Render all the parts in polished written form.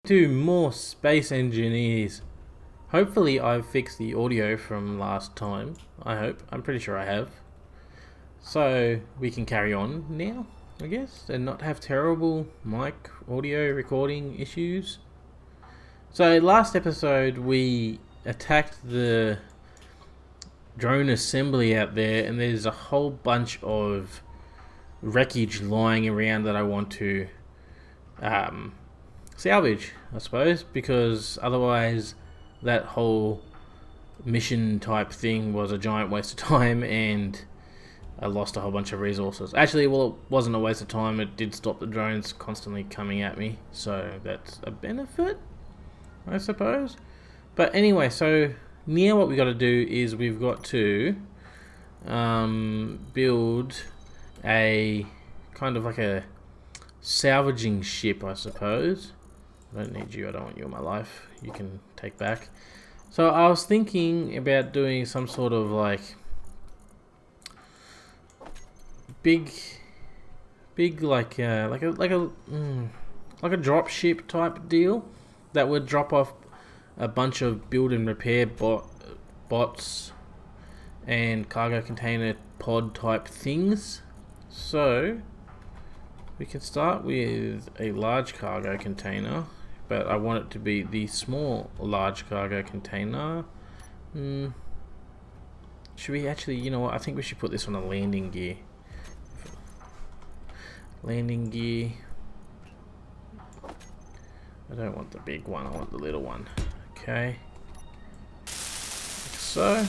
to more Space Engineers. Hopefully I've fixed the audio from last time. I hope. I'm pretty sure I have. So we can carry on now, I guess, and not have terrible mic audio recording issues. So last episode we attacked the drone assembly out there, and there's a whole bunch of wreckage lying around that I want to salvage, I suppose, because otherwise that whole mission type thing was a giant waste of time and I lost a whole bunch of resources. Actually, well, it wasn't a waste of time. It did stop the drones constantly coming at me, so that's a benefit, I suppose. But anyway, so now what we got to do is we've got to build a kind of like a salvaging ship, I suppose. I don't need you, I don't want you in my life. You can take back. So I was thinking about doing some sort of like big like a drop ship type deal that would drop off a bunch of build and repair bots and cargo container pod type things. So we can start with a large cargo container, but I want it to be the small large cargo container. Should we actually, you know what, I think we should put this on a landing gear. Landing gear. I don't want the big one, I want the little one. Okay. Like so.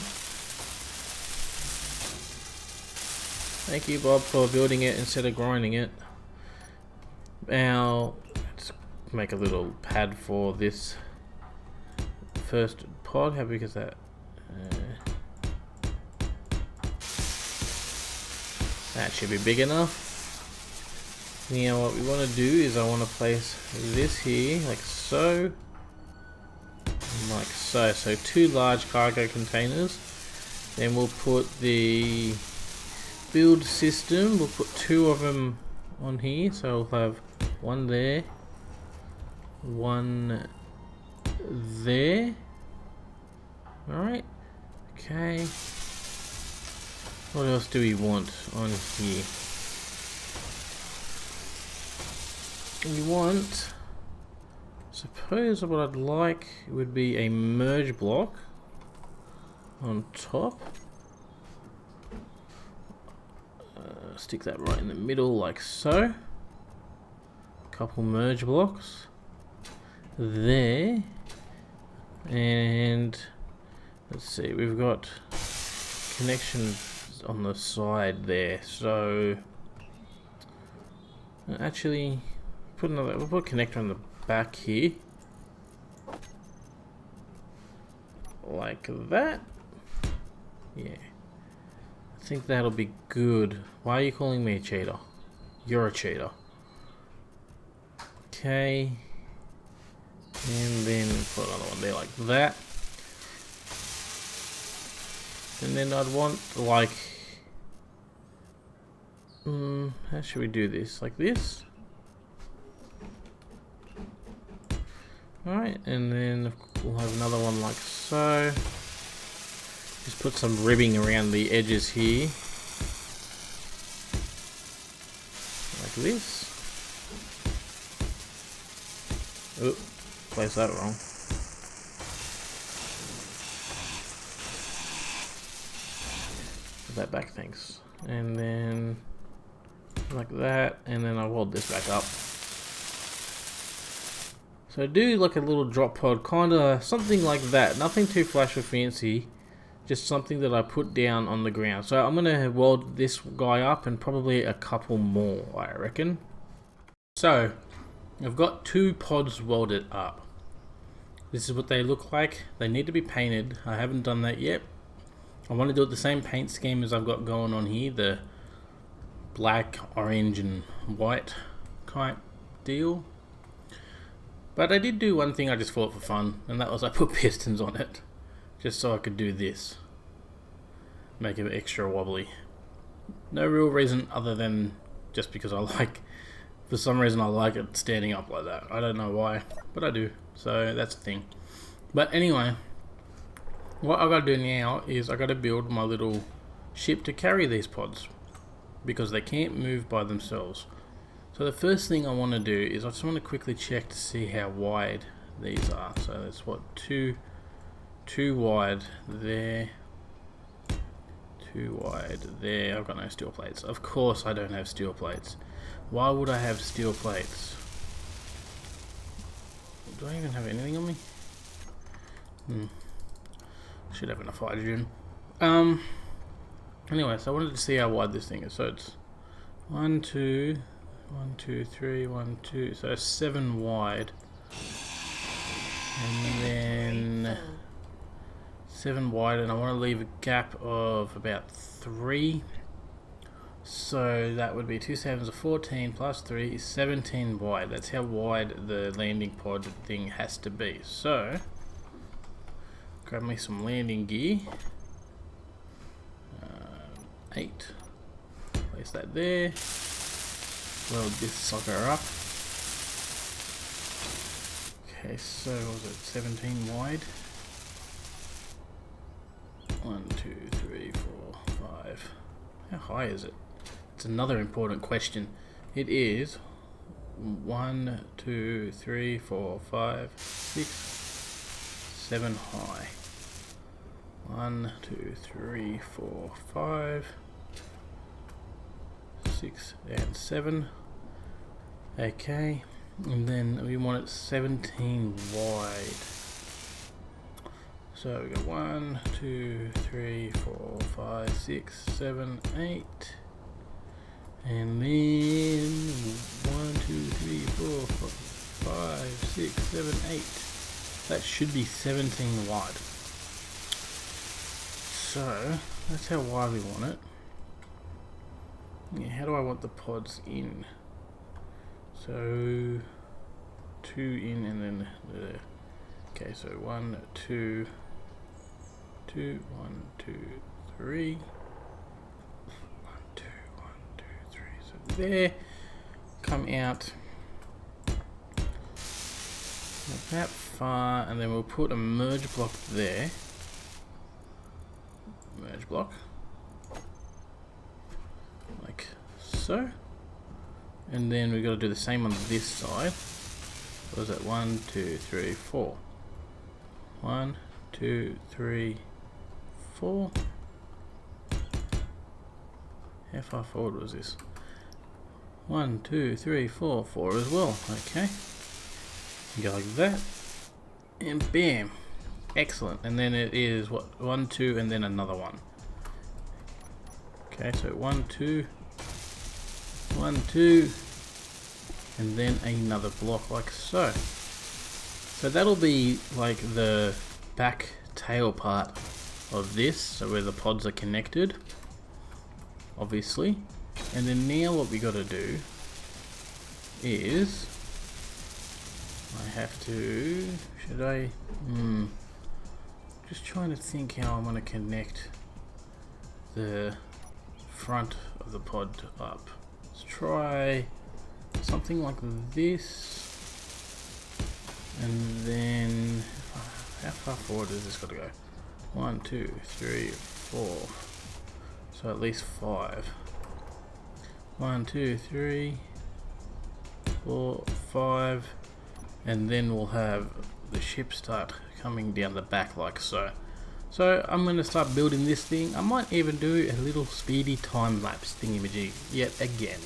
Thank you, Bob, for building it instead of grinding it. Now, let's make a little pad for this first pod. How big is that? That should be big enough. Now what we want to do is I want to place this here, like so. Like so. So 2 large cargo containers. Then we'll put the build system, we'll put 2 of them on here. So we'll have one there, one there. Alright. Okay. What else do we want on here? We want, suppose what I'd like would be a merge block on top. Stick that right in the middle like so. Couple merge blocks there, and let's see, we've got connections on the side there, so actually we'll put a connector on the back here like that. Yeah, I think that'll be good. Why are you calling me a cheater? You're a cheater. Okay, and then put another one there like that. And then I'd want like, how should we do this? Like this? Alright, and then we'll have another one like so. Just put some ribbing around the edges here. Like this. Oop, placed that wrong. Put that back, thanks. And then like that, and then I'll weld this back up. So do like a little drop pod, kinda something like that. Nothing too flash or fancy, just something that I put down on the ground. So I'm gonna weld this guy up and probably a couple more, I reckon. So I've got 2 pods welded up. This is what they look like. They need to be painted. I haven't done that yet. I want to do it the same paint scheme as I've got going on here, the black, orange and white type deal. But I did do one thing I just thought for fun, and that was I put pistons on it, just so I could do this. Make it extra wobbly. No real reason other than just because I like For some reason I like it standing up like that. I don't know why, but I do. So that's the thing. But anyway, what I gotta do now is I gotta build my little ship to carry these pods, because they can't move by themselves. So the first thing I want to do is I just want to quickly check to see how wide these are. So that's what, two wide there, 2 wide there. I've got no steel plates. Of course I don't have steel plates. Why would I have steel plates? Do I even have anything on me? Should have enough hydrogen. Anyway, so I wanted to see how wide this thing is. So it's 1, 2, 1, 2, 3, 1, 2. So 7 wide. And then 7 wide, and I want to leave a gap of about 3. So that would be 2 sevens are 14 plus 3 is 17 wide. That's how wide the landing pod thing has to be. So grab me some landing gear. 8. Place that there. Weld this sucker up. Okay, so what was it, 17 wide? 1, 2, 3, 4, 5. How high is it? It's another important question. It is 1, 2, 3, 4, 5, 6, 7 high. 1, 2, 3, 4, 5, 6, and 7. Okay, and then we want it 17 wide. So we got 1, 2, 3, 4, 5, 6, 7, 8. And then 1, 2, 3, 4, 5, 6, 7, 8. That should be 17 wide. So that's how wide we want it. Yeah, how do I want the pods in? So 2 in and then okay, so 1, 2, 2, 1, 2, 3. 1, 2, 1, 2, 3. So there. Come out that far, and then we'll put a merge block there. Merge block. Like so. And then we've got to do the same on this side. What was that? 1, 2, 3, 4. 1, 2, 3, 4. How far forward was this? 1, 2, 3, 4, 4 as well. Okay. Go like that. And bam. Excellent. And then it is what? 1, 2, and then another one. Okay, so 1, 2. 1, 2, and then another block like so. So that'll be like the back tail part of this, so where the pods are connected, obviously. And then now what we got to do is I have to, should I, just trying to think how I'm going to connect the front of the pod up. Let's try something like this, and then how far forward has this got to go? 1, 2, 3, 4. So at least 5. 1, 2, 3, 4, 5, and then we'll have the ship start coming down the back like so. So I'm going to start building this thing. I might even do a little speedy time lapse thingamajig yet again.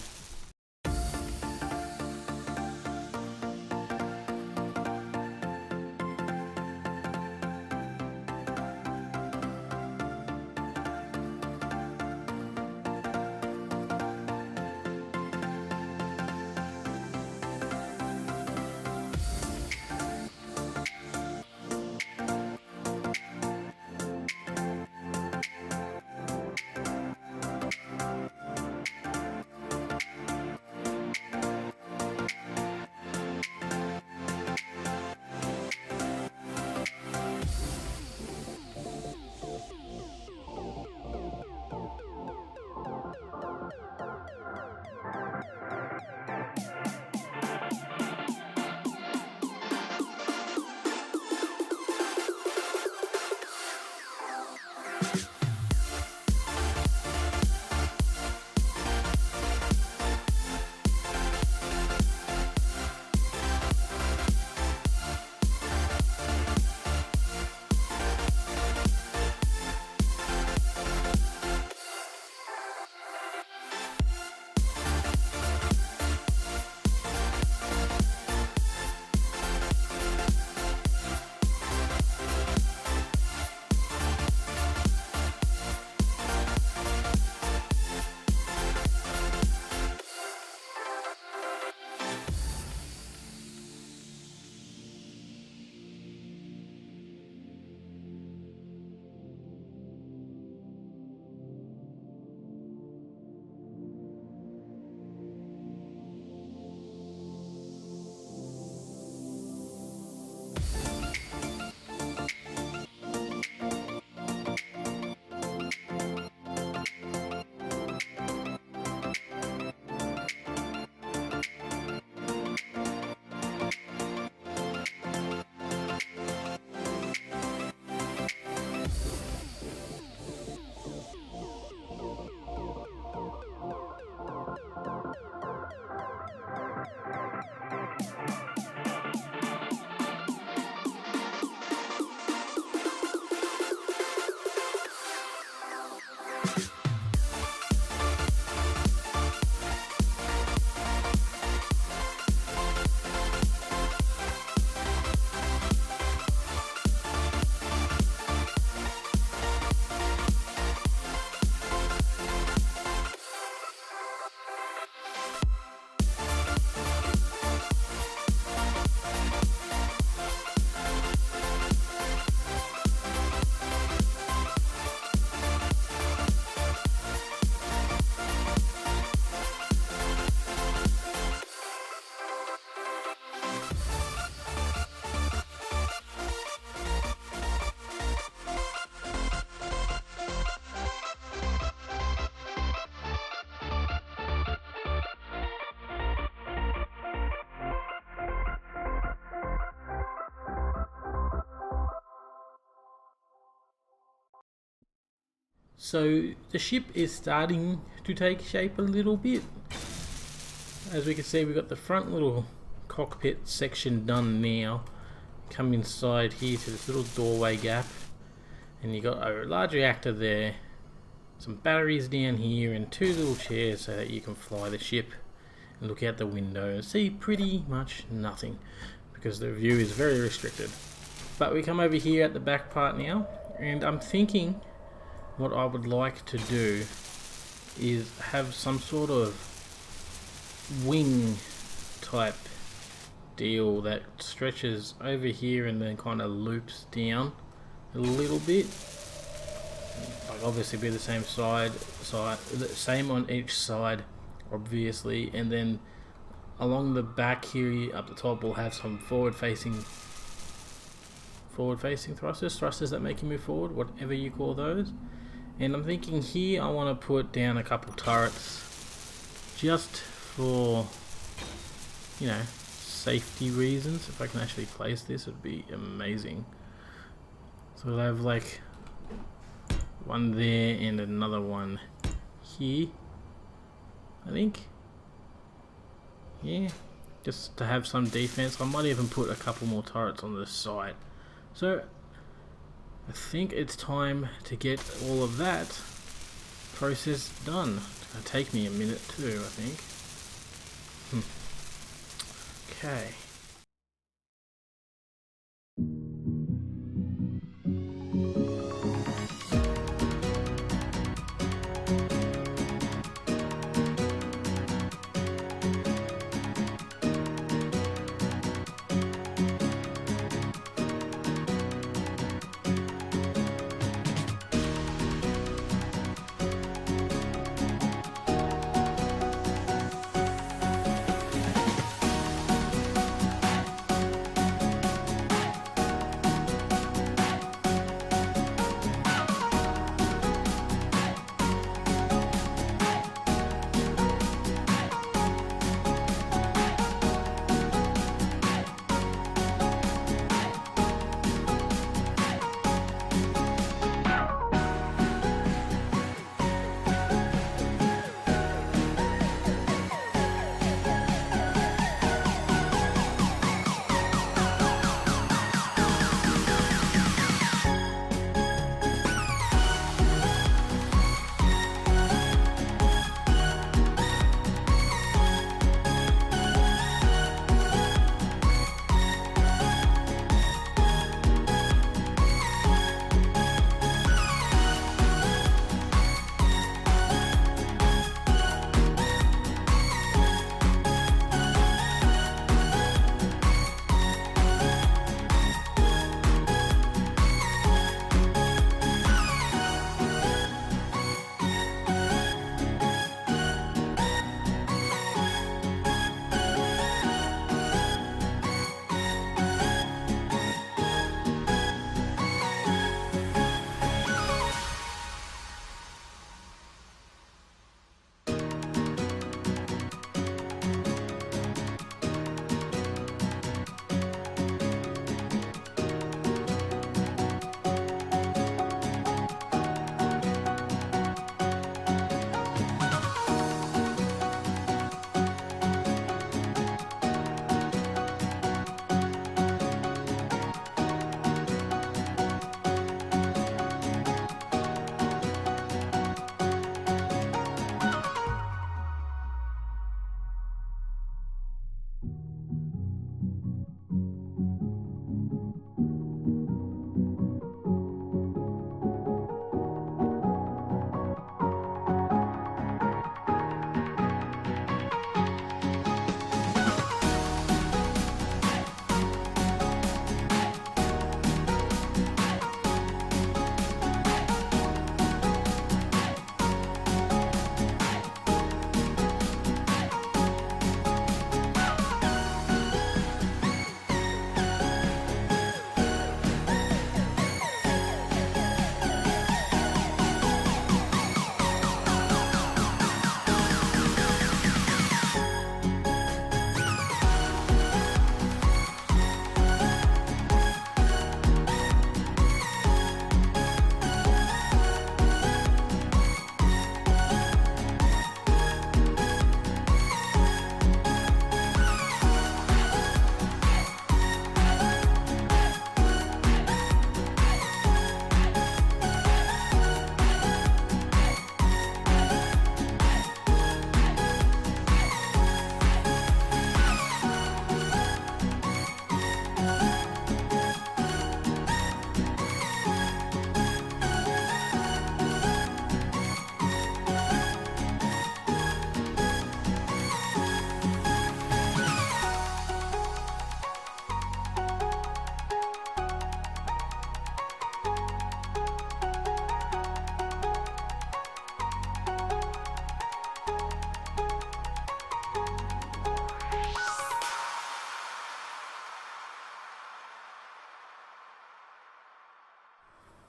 So the ship is starting to take shape a little bit. As we can see, we've got the front little cockpit section done now. Come inside here to this little doorway gap, and you got a large reactor there, some batteries down here, and two little chairs so that you can fly the ship and look out the window and see pretty much nothing because the view is very restricted. But we come over here at the back part now, and I'm thinking what I would like to do is have some sort of wing type deal that stretches over here and then kind of loops down a little bit. Like obviously be the same same on each side, obviously, and then along the back here up the top we'll have some forward facing thrusters that make you move forward, whatever you call those. And I'm thinking here I want to put down a couple turrets just for, you know, safety reasons. If I can actually place this, it'd be amazing. So we'll have like one there and another one here, I think. Yeah, just to have some defense. I might even put a couple more turrets on the side. So I think it's time to get all of that process done. It's going to take me a minute too, I think. Okay.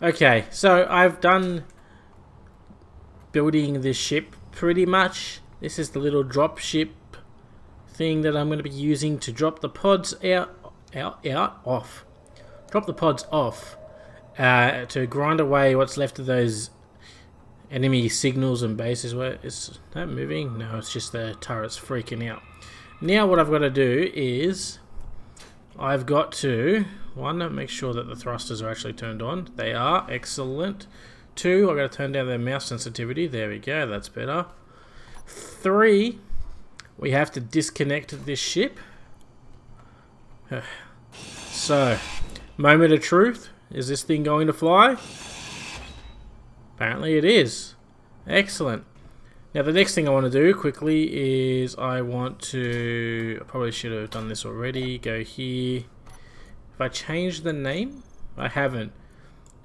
Okay, so I've done building this ship pretty much. This is the little drop ship thing that I'm going to be using to drop the pods off. Drop the pods off to grind away what's left of those enemy signals and bases. Where is that moving? No, it's just the turrets freaking out. Now what I've got to do is I've got to make sure that the thrusters are actually turned on. They are. Excellent. 2, I've got to turn down their mouse sensitivity. There we go, that's better. 3, we have to disconnect this ship. So, moment of truth. Is this thing going to fly? Apparently it is. Excellent. Now the next thing I want to do quickly is I probably should have done this already. Go here. If I change the name? I haven't.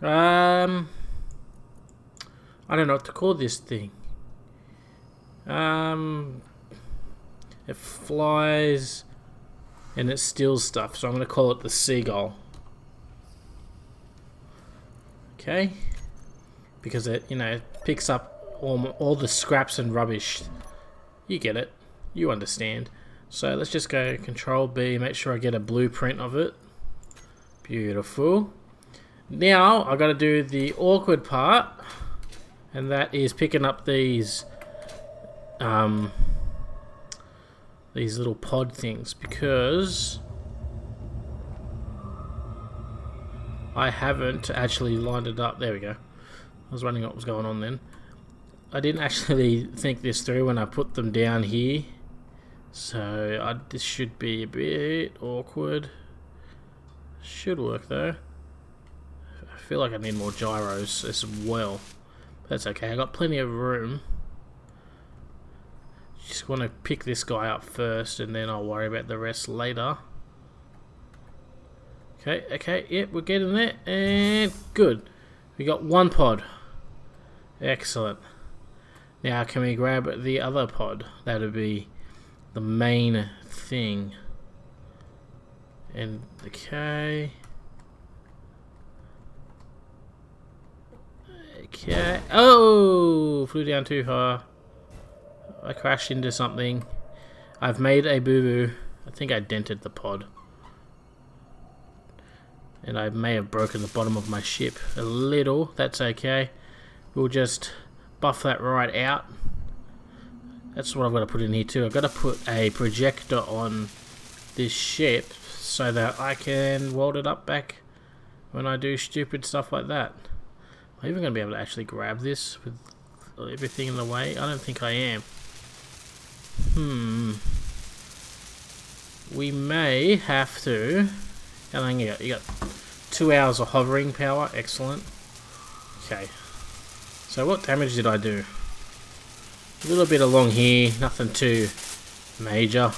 I don't know what to call this thing. It flies and it steals stuff, so I'm going to call it the Seagull. Okay? Because it, picks up all the scraps and rubbish. You get it. You understand. So let's just go Control B, make sure I get a blueprint of it. Beautiful. Now I've got to do the awkward part, and that is picking up these little pod things, because I haven't actually lined it up. There we go. I was wondering what was going on then. I didn't actually think this through when I put them down here, so this should be a bit awkward. Should work though. I feel like I need more gyros as well. That's okay, I got plenty of room. Just want to pick this guy up first and then I'll worry about the rest later. Okay, yep, we're getting there, and good. We got one pod. Excellent. Now can we grab the other pod? That'll be the main thing. And okay. Oh, flew down too far. I crashed into something. I've made a boo-boo. I think I dented the pod. And I may have broken the bottom of my ship a little. That's okay. We'll just buff that right out. That's what I've got to put in here too. I've got to put a projector on this ship so that I can weld it up back when I do stupid stuff like that. Am I even going to be able to actually grab this with everything in the way? I don't think I am. We may have to. How long you got? You got 2 hours of hovering power. Excellent. Okay. So what damage did I do? A little bit along here. Nothing too major.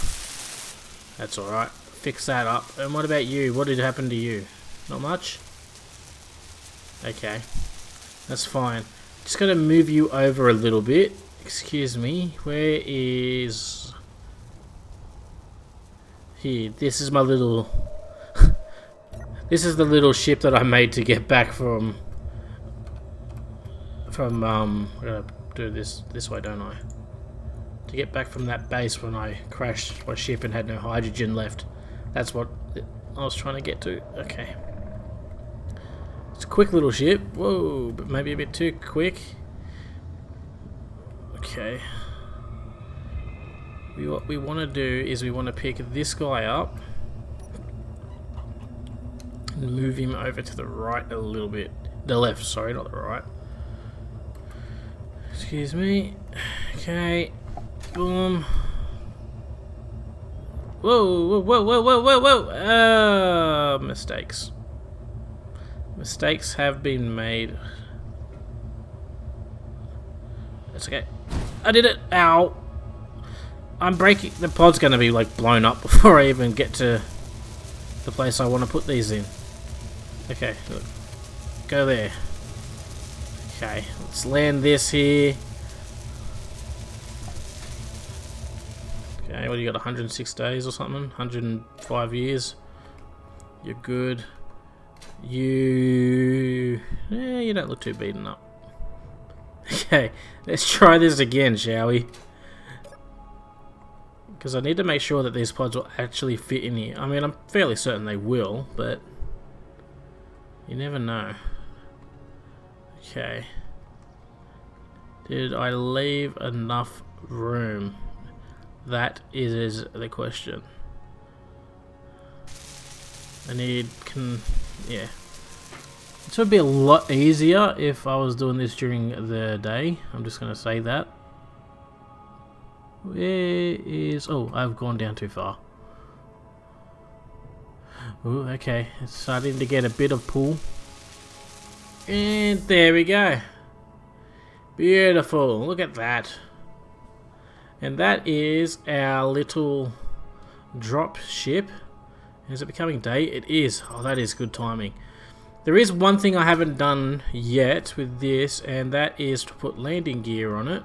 That's alright. Fix that up. And what about you? What did happen to you? Not much? Okay. That's fine. Just gotta move you over a little bit. Excuse me. Where is... Here. This is my little... This is the little ship that I made to get back from I gotta do this way, don't I? To get back from that base when I crashed my ship and had no hydrogen left. That's what I was trying to get to. Okay. It's a quick little ship. Whoa, but maybe a bit too quick. Okay. What we want to do is we want to pick this guy up and move him over to the right a little bit. The left, sorry, not the right. Excuse me. Okay. Boom. Whoa, whoa, whoa, whoa, whoa, whoa. Mistakes. Mistakes have been made. That's okay. I did it. Ow. I'm breaking. The pod's going to be like blown up before I even get to the place I want to put these in. Okay, look. Go there. Okay, let's land this here. Okay, what do you got, 106 days or something? 105 years? You're good. You don't look too beaten up. Okay, let's try this again, shall we? Because I need to make sure that these pods will actually fit in here. I mean, I'm fairly certain they will, but you never know. Okay. Did I leave enough room? That is the question. Yeah. This would be a lot easier if I was doing this during the day. I'm just going to say that. Where is... Oh, I've gone down too far. Ooh, okay. It's starting to get a bit of pull. And there we go. Beautiful. Look at that. And that is our little drop ship. Is it becoming day? It is. Oh, that is good timing. There is one thing I haven't done yet with this, and that is to put landing gear on it.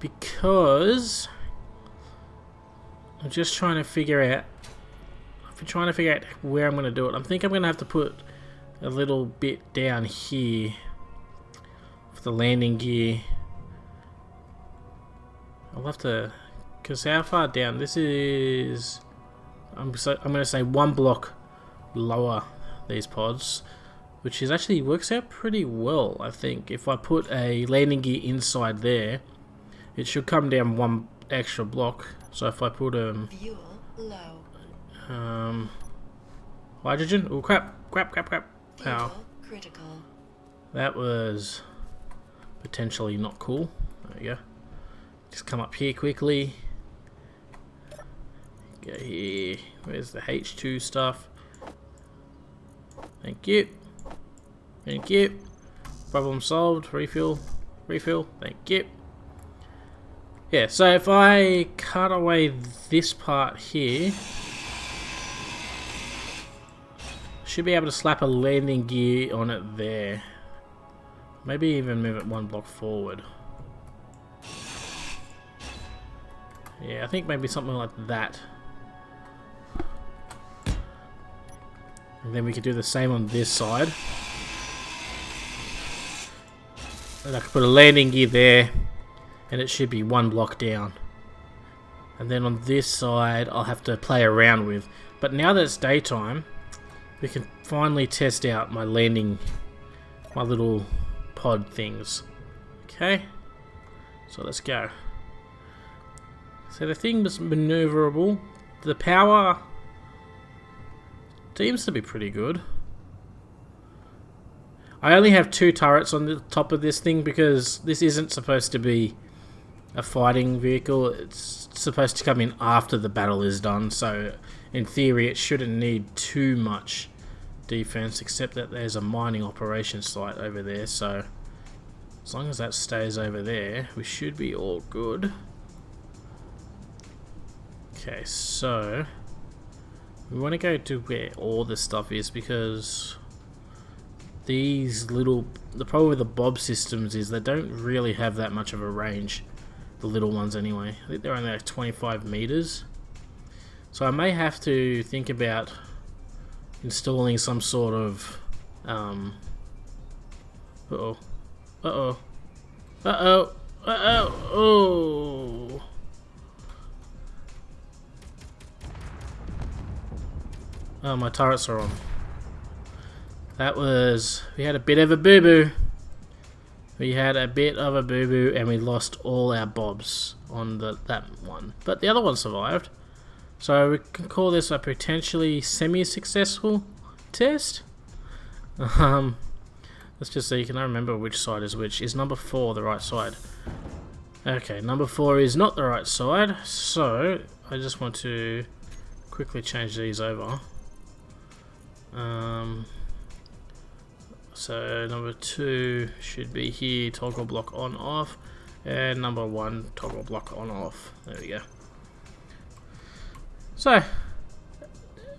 Because I'm just trying to figure out... where I'm going to do it. I think I'm going to have to put a little bit down here for the landing gear. I'll have to... Because how far down? This is... I'm going to say 1 block lower these pods, which is actually works out pretty well. I think if I put a landing gear inside there, it should come down 1 extra block. So if I put fuel low. Hydrogen. Oh crap! Ow. Critical. That was potentially not cool. There you go. Just come up here quickly. Go here. Where's the H2 stuff? Thank you. Thank you. Problem solved. Refill. Refill. Thank you. Yeah, so if I cut away this part here, should be able to slap a landing gear on it there. Maybe even move it 1 block forward. Yeah, I think maybe something like that. And then we could do the same on this side. And I could put a landing gear there, and it should be 1 block down. And then on this side, I'll have to play around with. But now that it's daytime, we can finally test out my landing, my little pod things. Okay, so let's go. So the thing was maneuverable. The power seems to be pretty good. I only have 2 turrets on the top of this thing because this isn't supposed to be a fighting vehicle. It's supposed to come in after the battle is done, so in theory it shouldn't need too much defense, except that there's a mining operation site over there, so as long as that stays over there, we should be all good. Okay, so we want to go to where all this stuff is, because these little... The problem with the bob systems is they don't really have that much of a range. The little ones anyway. I think they're only like 25 meters. So I may have to think about installing some sort of... Uh-oh. Uh-oh. Uh-oh. Uh-oh. Oh. Oh, my turrets are on. That was... We had a bit of a boo-boo. We had a bit of a boo-boo and we lost all our bobs on that one. But the other one survived. So we can call this a potentially semi-successful test. Let's just see, can I remember which side is which? Is number 4 the right side? Okay, number 4 is not the right side. So I just want to quickly change these over. So number 2 should be here, toggle block on off, and number 1 toggle block on off. There we go. So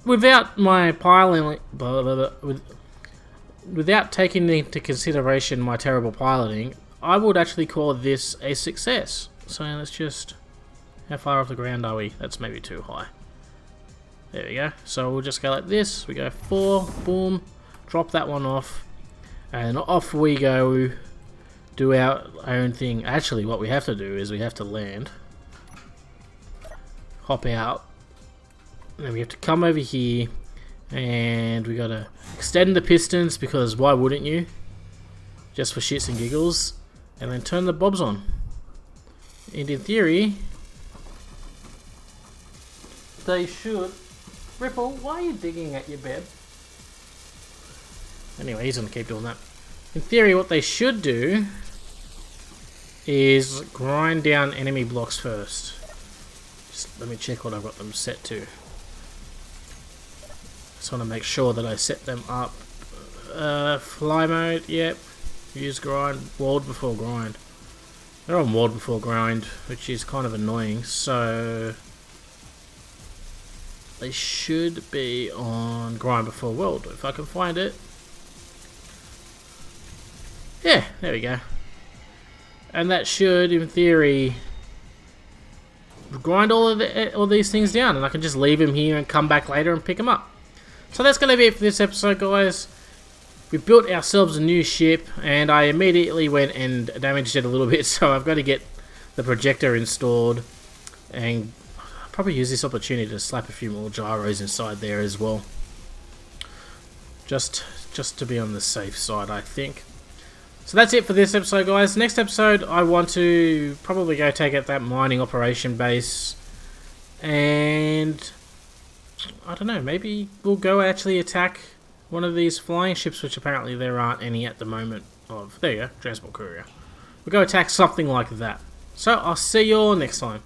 without my piloting, without taking into consideration my terrible piloting, I would actually call this a success. So let's just, how far off the ground are we? That's maybe too high. There we go. So we'll just go like this. We go 4, boom, drop that one off, and off we go. Do our own thing. Actually, what we have to do is we have to land, hop out, and then we have to come over here, and we gotta extend the pistons because why wouldn't you? Just for shits and giggles, and then turn the bobs on. And in theory, they should. Ripple, why are you digging at your bed? Anyway, he's gonna keep doing that. In theory, what they should do is grind down enemy blocks first. Just let me check what I've got them set to. Just want to make sure that I set them up. Fly mode, yep. Use grind, walled before grind. They're on walled before grind, which is kind of annoying, so they should be on grind before walled, if I can find it. Yeah, there we go. And that should, in theory, grind all these things down, and I can just leave them here and come back later and pick them up. So that's going to be it for this episode, guys. We built ourselves a new ship, and I immediately went and damaged it a little bit, so I've got to get the projector installed, and I'll probably use this opportunity to slap a few more gyros inside there as well. Just to be on the safe side, I think. So that's it for this episode, guys. Next episode, I want to probably go take out that mining operation base, and I don't know, maybe we'll go actually attack one of these flying ships, which apparently there aren't any at the moment of. There you go, transport courier. We'll go attack something like that. So I'll see you all next time.